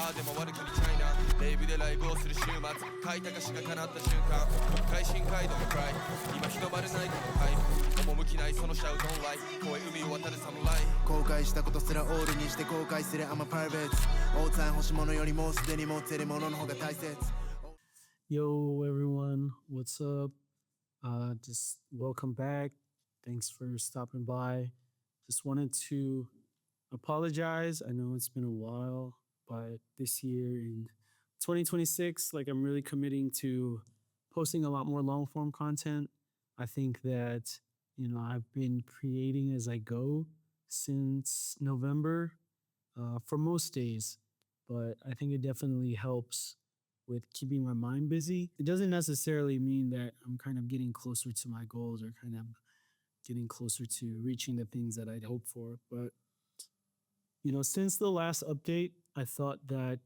ーでも悪くにチャイナレイブでライブをする週末書いた歌詞が叶った瞬間深い深海道のクライ今日の丸ないこのタイム趣ないそのシャウトンライ声海を渡る侍後悔したことすらオールにして後悔する I'm a private 大time欲し物よりもすでに持ってるものの方が大切 Yo everyone, what's up? Just welcome back. Thanks for stopping by. Just wanted to apologize. I know it's been a while, but this year in 2026, like I'm really committing to posting a lot more long form content. I think that, I've been creating as I go since November for most days, but I think it definitely helps with keeping my mind busy. It doesn't necessarily mean that I'm kind of getting closer to my goals or kind of getting closer to reaching the things that I'd hoped for. But, since the last update, I thought that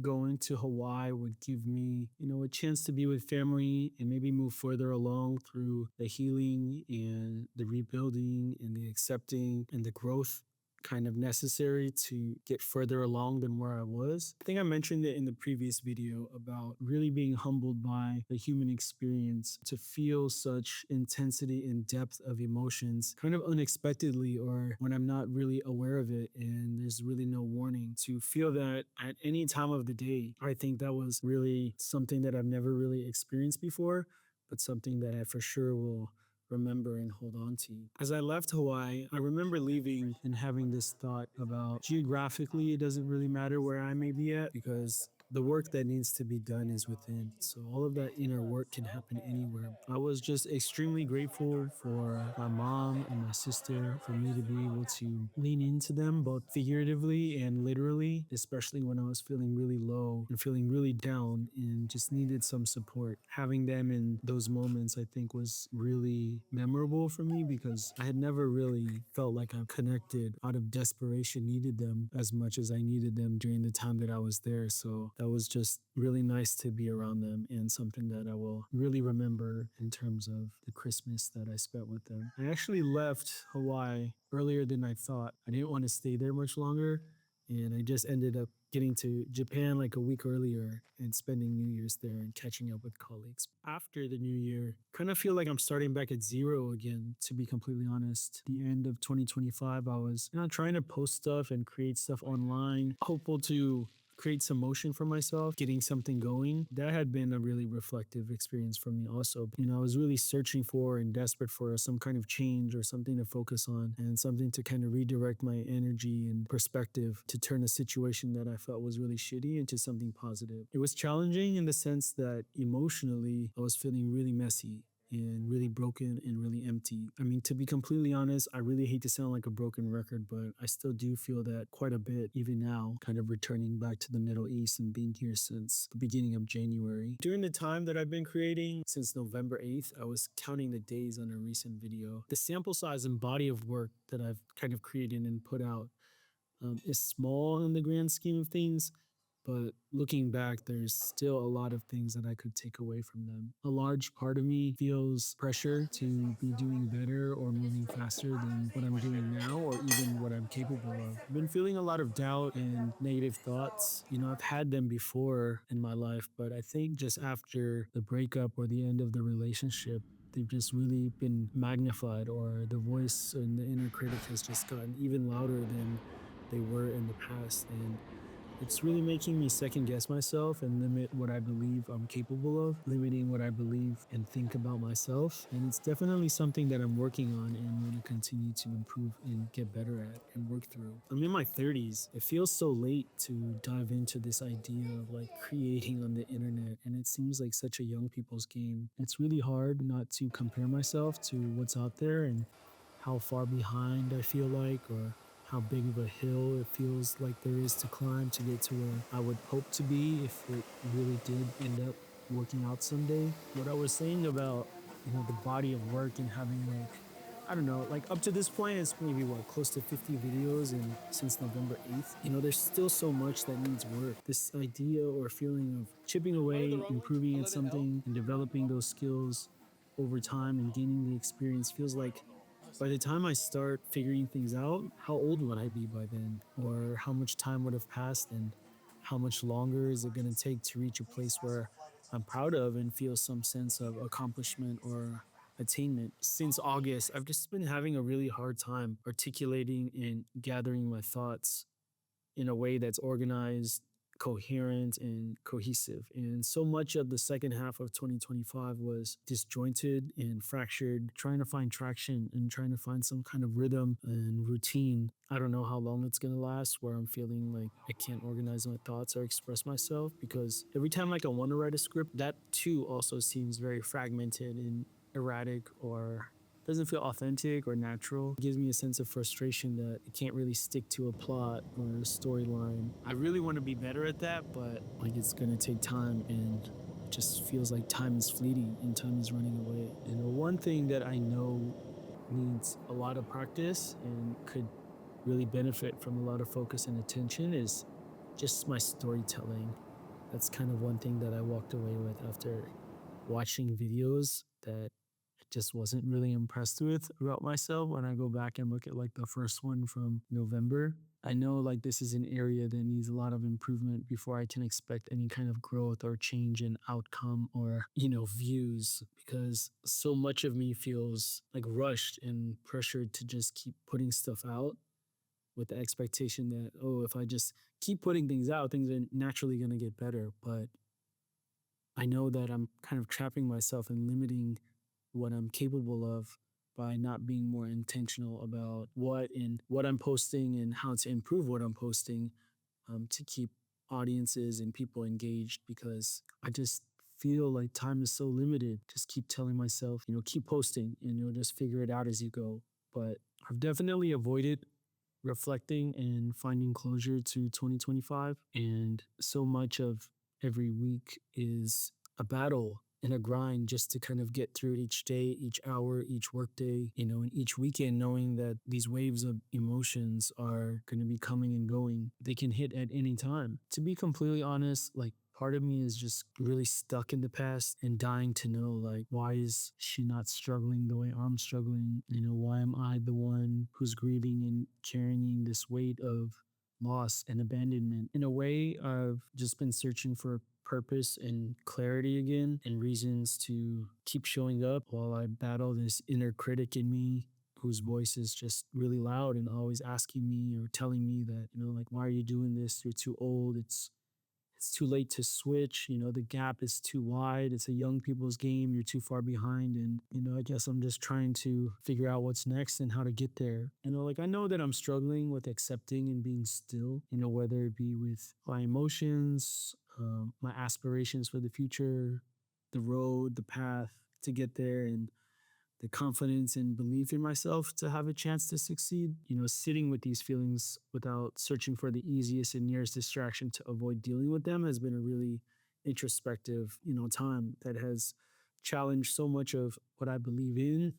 going to Hawaii would give me, a chance to be with family and maybe move further along through the healing and the rebuilding and the accepting and the growth kind of necessary to get further along than where I was. I think I mentioned it in the previous video about really being humbled by the human experience to feel such intensity and depth of emotions kind of unexpectedly or when I'm not really aware of it and there's really no warning. To feel that at any time of the day, I think that was really something that I've never really experienced before, but something that I for sure will remember and hold on to. As I left Hawaii, I remember leaving and having this thought about geographically, it doesn't really matter where I may be at because the work that needs to be done is within. So all of that inner work can happen anywhere. I was just extremely grateful for my mom and my sister for me to be able to lean into them both figuratively and literally, especially when I was feeling really low and feeling really down and just needed some support. Having them in those moments, I think, was really memorable for me because I had never really felt like I connected out of desperation, needed them as much as I needed them during the time that I was there. So that was just really nice to be around them and something that I will really remember in terms of the Christmas that I spent with them. I actually left Hawaii earlier than I thought. I didn't want to stay there much longer, and I just ended up getting to Japan like a week earlier and spending New Year's there and catching up with colleagues. After the new year, kind of feel like I'm starting back at zero again, to be completely honest. The end of 2025, I was trying to post stuff and create stuff online, hopeful to create some motion for myself, getting something going. That had been a really reflective experience for me also. I was really searching for and desperate for some kind of change or something to focus on and something to kind of redirect my energy and perspective to turn a situation that I felt was really shitty into something positive. It was challenging in the sense that emotionally, I was feeling really messy and really broken and really empty. I mean, to be completely honest, I really hate to sound like a broken record, but I still do feel that quite a bit, even now, kind of returning back to the Middle East and being here since the beginning of January. During the time that I've been creating, since November 8th, I was counting the days on a recent video. The sample size and body of work that I've kind of created and put out is small in the grand scheme of things, but looking back, there's still a lot of things that I could take away from them. A large part of me feels pressure to be doing better or moving faster than what I'm doing now or even what I'm capable of. I've been feeling a lot of doubt and negative thoughts. I've had them before in my life, but I think just after the breakup or the end of the relationship, they've just really been magnified, or the voice and the inner critic has just gotten even louder than they were in the past. And it's really making me second guess myself and limit what I believe I'm capable of, limiting what I believe and think about myself. And it's definitely something that I'm working on and want to continue to improve and get better at and work through. I'm in my 30s. It feels so late to dive into this idea of like creating on the internet, and it seems like such a young people's game. It's really hard not to compare myself to what's out there and how far behind I feel like, or how big of a hill it feels like there is to climb to get to where I would hope to be if it really did end up working out someday. What I was saying about, the body of work and having up to this point, it's maybe close to 50 videos and since November 8th, there's still so much that needs work. This idea or feeling of chipping away, improving at something and developing those skills over time and gaining the experience feels like by the time I start figuring things out, how old would I be by then? Or how much time would have passed and how how much longer is it going to take to reach a place where I'm proud of and feel some sense of accomplishment or attainment. Since August, I've just been having a really hard time articulating and gathering my thoughts in a way that's organized, coherent, and cohesive. And so much of the second half of 2025 was disjointed and fractured, trying to find traction and trying to find some kind of rhythm and routine. I don't know how long it's gonna last, where I'm feeling like I can't organize my thoughts or express myself, because every time like I want to write a script, that too also seems very fragmented and erratic, or doesn't feel authentic or natural. It gives me a sense of frustration that it can't really stick to a plot or a storyline. I really want to be better at that, but like it's gonna take time, and it just feels like time is fleeting and time is running away. And the one thing that I know needs a lot of practice and could really benefit from a lot of focus and attention is just my storytelling. That's kind of one thing that I walked away with after watching videos that I just wasn't really impressed with about myself when I go back and look at like the first one from November. I know like this is an area that needs a lot of improvement before I can expect any kind of growth or change in outcome or, views, because so much of me feels like rushed and pressured to just keep putting stuff out with the expectation that, oh, if I just keep putting things out, things are naturally going to get better. But I know that I'm kind of trapping myself and limiting what I'm capable of by not being more intentional about what I'm posting and how to improve what I'm posting, to keep audiences and people engaged, because I just feel like time is so limited. Just keep telling myself, keep posting and you'll just figure it out as you go. But I've definitely avoided reflecting and finding closure to 2025. And so much of every week is a battle and a grind just to kind of get through each day, each hour, each workday, and each weekend, knowing that these waves of emotions are going to be coming and going. They can hit at any time. To be completely honest, like part of me is just really stuck in the past and dying to know, like, why is she not struggling the way I'm struggling? Why am I the one who's grieving and carrying this weight of loss and abandonment? In a way, I've just been searching for purpose and clarity again, and reasons to keep showing up while I battle this inner critic in me, whose voice is just really loud and always asking me or telling me that, like, why are you doing this? You're too old. It's too late to switch. The gap is too wide. It's a young people's game. You're too far behind. And, I guess I'm just trying to figure out what's next and how to get there. Like I know that I'm struggling with accepting and being still, whether it be with my emotions, my aspirations for the future, the road, the path to get there, and the confidence and belief in myself to have a chance to succeed. Sitting with these feelings without searching for the easiest and nearest distraction to avoid dealing with them has been a really introspective, time that has challenged so much of what I believe in,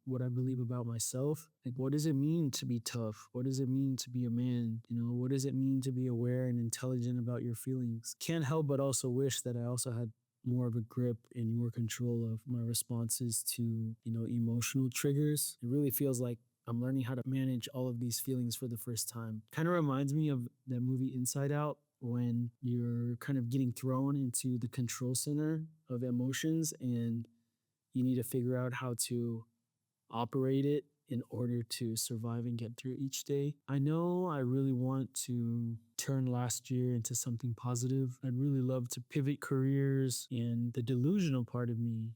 what I believe about myself. Like, what does it mean to be tough? What does it mean to be a man? What does it mean to be aware and intelligent about your feelings? Can't help but also wish that I also had more of a grip and more control of my responses to, emotional triggers. It really feels like I'm learning how to manage all of these feelings for the first time. Kind of reminds me of that movie Inside Out, when you're kind of getting thrown into the control center of emotions and you need to figure out how to operate it in order to survive and get through each day. I know I really want to turn last year into something positive. I'd really love to pivot careers, and the delusional part of me,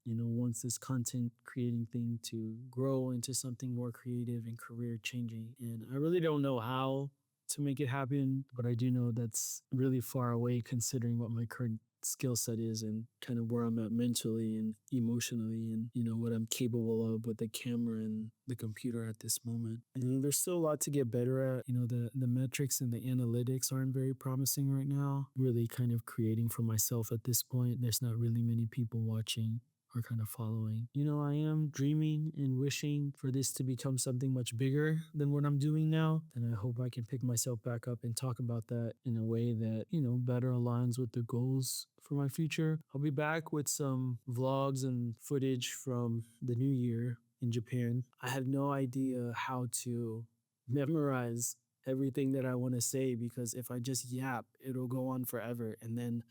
wants this content creating thing to grow into something more creative and career changing. And I really don't know how to make it happen, but I do know that's really far away considering what my current skill set is and kind of where I'm at mentally and emotionally, and what I'm capable of with the camera and the computer at this moment. And there's still a lot to get better at. The metrics and the analytics aren't very promising right now. Really kind of creating for myself at this point. There's not really many people watching or kind of following. I am dreaming and wishing for this to become something much bigger than what I'm doing now. And I hope I can pick myself back up and talk about that in a way that, better aligns with the goals for my future. I'll be back with some vlogs and footage from the new year in Japan. I have no idea how to memorize everything that I want to say, because if I just yap, it'll go on forever. And then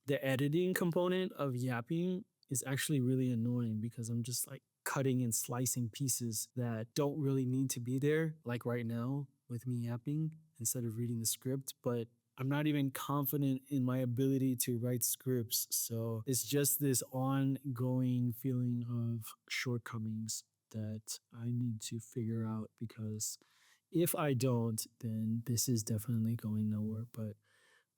the editing component of yapping is actually really annoying because I'm just like cutting and slicing pieces that don't really need to be there, like right now with me yapping instead of reading the script. But I'm not even confident in my ability to write scripts. So it's just this ongoing feeling of shortcomings that I need to figure out, because if I don't, then this is definitely going nowhere. But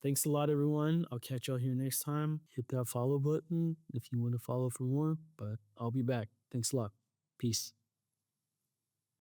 thanks a lot, everyone. I'll catch y'all here next time. Hit that follow button if you want to follow for more, but I'll be back. Thanks a lot. Peace.